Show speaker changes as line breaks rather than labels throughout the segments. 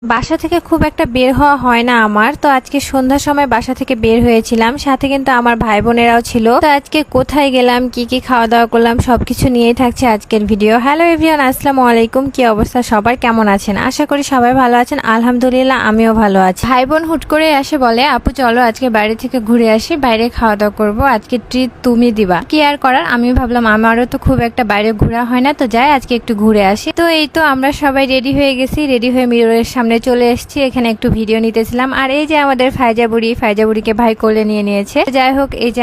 বাসা থেকে খুব একটা বের হওয়া হয় না আমার, তো আজকে সন্ধ্যার সময় বাসা থেকে বের হয়েছিলাম, সাথে কিন্তু আমার ভাই বোনেরাও ছিল। তো আজকে কোথায় গেলাম, কি কি খাওয়া দাওয়া করলাম সবকিছু নিয়েই থাকছে আজকের ভিডিও। হ্যালো এভরিওয়ান, আসসালামু আলাইকুম। কি অবস্থা সবার, কেমন আছেন? আশা করি সবাই ভালো আছেন। আলহামদুলিল্লাহ আমিও ভালো আছি। ভাই বোন হুট করে এসে বলে, আপু চলো আজকে বাইরে থেকে ঘুরে আসি, বাইরে খাওয়া দাওয়া করবো, আজকে ট্রিট তুমি দিবা। কি আর করার, আমি ভাবলাম আমারও তো খুব একটা বাইরে ঘোরা হয় না, তো যাই আজকে একটু ঘুরে আসি। তো এই তো আমরা সবাই রেডি হয়ে গেছি, রেডি হয়ে মিররের সামনে চলে এসেছি, এখানে একটু ভিডিও নিতেছিলাম। আর এই যে আমাদের ফাইজাবুড়িকে ভাই কোলে নিয়ে নিয়েছে। যাই হোক, এই যে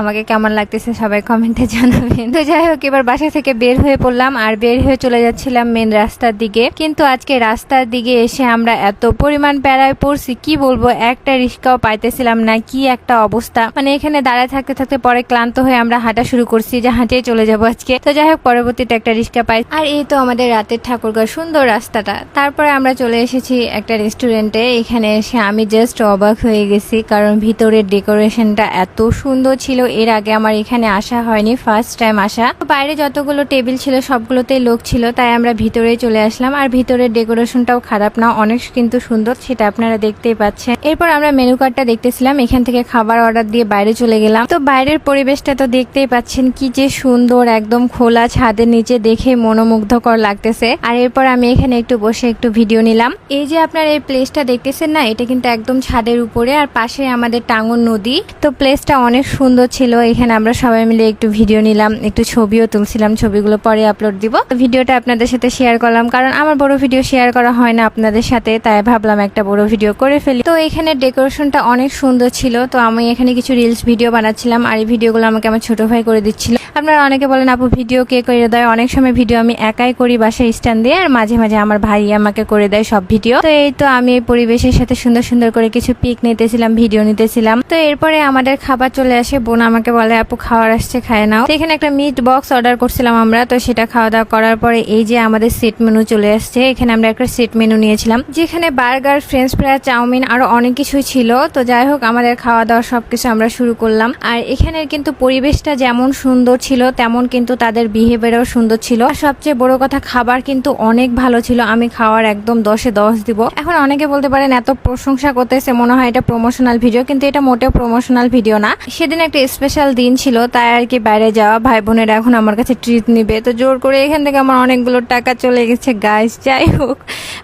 আমাকে কেমন লাগতেছে সবাই কমেন্টে জানাবেন। তো যাই হোক, এবার বাসা থেকে বের হয়ে পড়লাম আর বের হয়ে চলে যাচ্ছিলাম মেন রাস্তার দিকে। কিন্তু আজকে রাস্তার দিকে এসে আমরা এত পরিমাণ প্যারায় পড়ছি, কি বলবো, একটা রিস্কাও পাইতেছিলাম না। কি একটা অবস্থা, মানে এখানে দাঁড়ায় থাকতে থাকতে পরে ক্লান্ত হয়ে আমরা হাঁটা শুরু করছি, যে হাঁটিয়ে চলে যাবো আজকে। তো যাই হোক, পরবর্তীতে একটা রিস্কা পাই। আর এই তো আমাদের রাতের ঠাকুরগাঁও সুন্দর রাস্তাটা। তারপরে আমরা চলে এসেছি একটা রেস্টুরেন্টে। এখানে এসে আমি জাস্ট অবাক হয়ে গেছি, কারণ ভিতরের ডেকোরেশনটা এত সুন্দর ছিল। এর আগে আমার এখানে আসা হয়নি, ফার্স্ট টাইম আসা। বাইরে যতগুলো টেবিল ছিল সবগুলোতেই লোক ছিল, তাই আমরা ভিতরে চলে আসলাম। আর ভিতরের ডেকোরেশনটাও খারাপ না, অনেক কিন্তু সুন্দর, সেটা আপনারা দেখতেই পাচ্ছেন। এরপর আমরা মেনু কার্ডটা দেখতেছিলাম, এখান থেকে খাবার অর্ডার দিয়ে বাইরে চলে গেলাম। তো বাইরের পরিবেশটা তো দেখতেই পাচ্ছেন, কি যে সুন্দর, একদম খোলা ছাদের নিচে, দেখে মনোমুগ্ধকর লাগতেছে। আর এরপর আমি এখানে একটু বসে একটু ভিডিও নিলাম। এই যে আপনার এই প্লেসটা দেখতেছেন না, এটা কিন্তু একদম ছাদের উপরে, আর পাশে আমাদের টাঙ্গন নদী। তো প্লেসটা অনেক সুন্দর ছিল। এখানে আমরা সবাই মিলে একটু ভিডিও নিলাম, একটু ছবিও তুলছিলাম, ছবিগুলো পরে আপলোড দিব। ভিডিওটা আপনাদের সাথে শেয়ার করলাম, কারণ আমার বড় ভিডিও শেয়ার করা হয় না আপনাদের সাথে, তাই ভাবলাম একটা বড় ভিডিও করে ফেলি। তো এখানে ডেকোরেশনটা অনেক সুন্দর ছিল। তো আমি এখানে কিছু রিলস ভিডিও বানাচ্ছিলাম, আর এই ভিডিওগুলো আমাকে আমার ছোট ভাই করে দিচ্ছিল। আপনারা অনেকে বলেন আপু ভিডিও কে করে দেয়, অনেক সময় ভিডিও আমি একাই করি বাসায় স্ট্যান্ড দিয়ে, আর মাঝে মাঝে আমার ভাই আমাকে করে দেয় সব ভিডিও। তো এই তো আমি এই পরিবেশের সাথে সুন্দর সুন্দর করে কিছু পিক নিতেছিলাম, ভিডিও নিতেছিলাম। তো এরপরে আমাদের খাবার চলে আসে, বোন আমাকে বলে আপু খাবার আসছে, খায় নাও। তো এখানে একটা মিট বক্স অর্ডার করছিলাম আমরা, তো সেটা খাওয়া দাওয়া করার পরে এই যে আমাদের সেট মেনু চলে আসছে। এখানে আমরা একটা সেট মেনু নিয়েছিলাম, যেখানে বার্গার, ফ্রেঞ্চ ফ্রাই, চাউমিন আরো অনেক কিছুই ছিল। তো যাই হোক, আমাদের খাওয়া দাওয়া সবকিছু আমরা শুরু করলাম। আর এখানের কিন্তু পরিবেশটা যেমন সুন্দর ছিল, তেমন কিন্তু তাদের বিহেভিয়ারও সুন্দর ছিল। আর সবচেয়ে বড় কথা, খাবার কিন্তু অনেক ভালো ছিল। আমি খাওয়ার একদম 10-এ 10 দিব। এখন অনেকে বলতে পারেন এত প্রশংসা করতেছে, মনে হয় এটা প্রমোশনাল ভিডিও, কিন্তু এটা মোটেও প্রমোশনাল ভিডিও না। সেদিন একটা স্পেশাল দিন ছিল, তাই আর কি বাইরে যাওয়া। ভাই বোনেরা এখন আমার কাছে ট্রিট নিবে, তো জোর করে এখান থেকে আমার অনেকগুলো টাকা চলে গেছে গাইস। যাই হোক,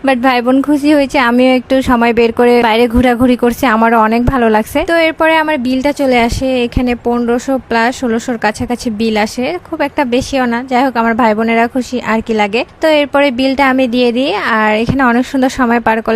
বাট ভাই বোন খুশি হয়েছে, আমিও একটু সময় বের করে বাইরে ঘোরাঘুরি করছি, আমারও অনেক ভালো লাগছে। তো এরপরে আমার বিলটা চলে আসে, এখানে 1500 প্লাস 1600-র কাছাকাছি বিল আসে, খুব একটা বেশিও না। যাই হোক, আমার ভাই বোনেরা খুশি, আর কি লাগে। তো এরপরে বিলটা আমি দিয়ে দিই, আর এখানে অনেক সুন্দর সময় পার করলাম।